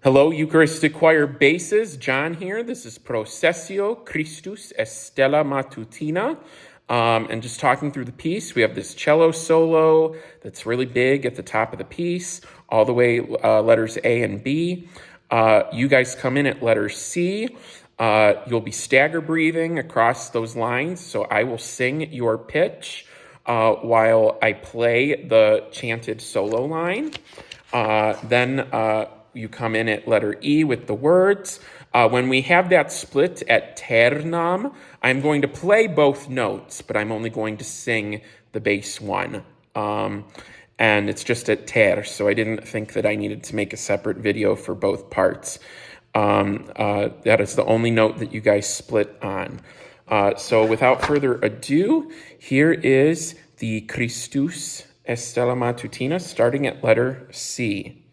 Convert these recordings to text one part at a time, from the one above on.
Hello, Eucharistic Choir basses. John here. This is Processio, Christus, Stella, Matutina. And just talking through the piece, we have this cello solo that's really big at the top of the piece, all the way letters A and B. You guys come in at letter C. You'll be stagger breathing across those lines, so I will sing your pitch while I play the chanted solo line. Then you come in at letter E with the words. When we have that split at ternam, I'm going to play both notes, but I'm only going to sing the bass one. And it's just at ter, so I didn't think that I needed to make a separate video for both parts. That is the only note that you guys split on. So without further ado, here is the Christus Stella Matutina, starting at letter C.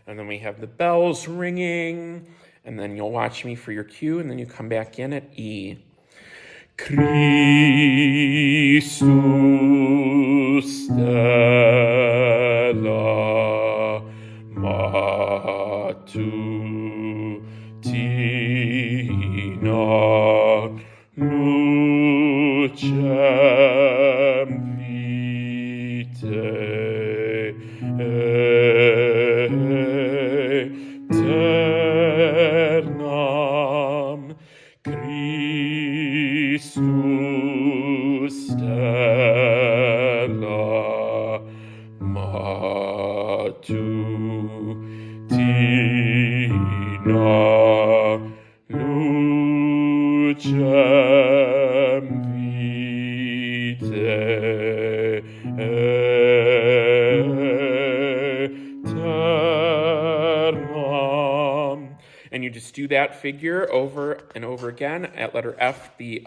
And then we have the bells ringing, and then you'll watch me for your cue, and then you come back in at E. Christus Stella Matutina Lucem Vitae Eternam Christus Stella Matutina Lucem Vitae Eternam. And you just do that figure over and over again. At letter F, the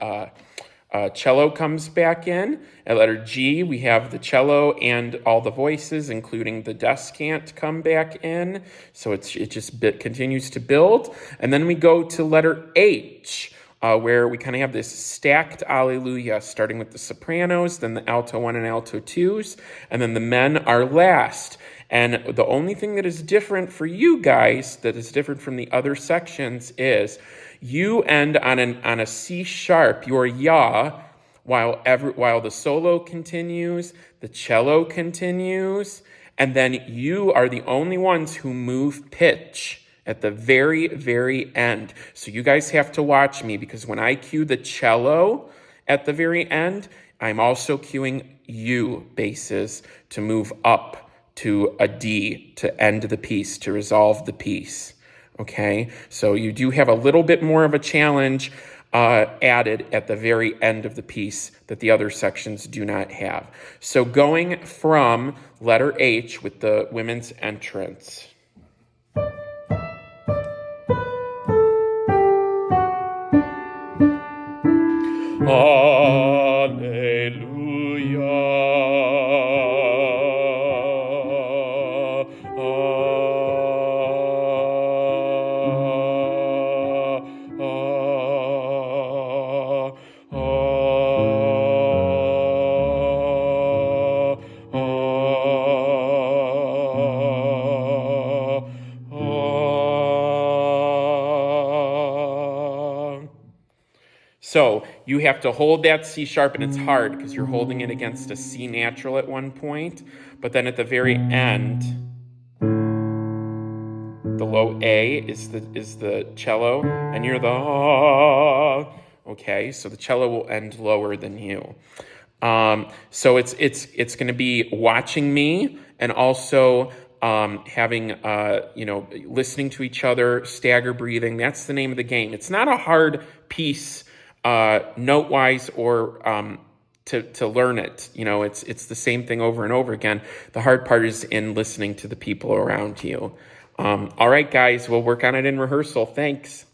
cello comes back in. At letter G, we have the cello and all the voices, including the descant, come back in. So it just continues to build. And then we go to letter H, where we kind of have this stacked alleluia, starting with the sopranos, then the alto 1 and alto 2s, and then the men are last. And the only thing that is different for you guys, that is different from the other sections, is you end on a C sharp, your ya, while the solo continues, the cello continues, and then you are the only ones who move pitch at the very, very end. So you guys have to watch me, because when I cue the cello at the very end, I'm also cueing you basses to move up to a D to end the piece, to resolve the piece. Okay, so you do have a little bit more of a challenge added at the very end of the piece that the other sections do not have. So going from letter H with the women's entrance. So you have to hold that C sharp, and it's hard because you're holding it against a C natural at one point, but then at the very end, the low A is the cello, and you're the okay. So the cello will end lower than you. So it's going to be watching me, and also having, listening to each other, stagger breathing. That's the name of the game. It's not a hard piece, note-wise or to learn it. It's the same thing over and over again. The hard part is in listening to the people around you. All right, guys, we'll work on it in rehearsal. Thanks.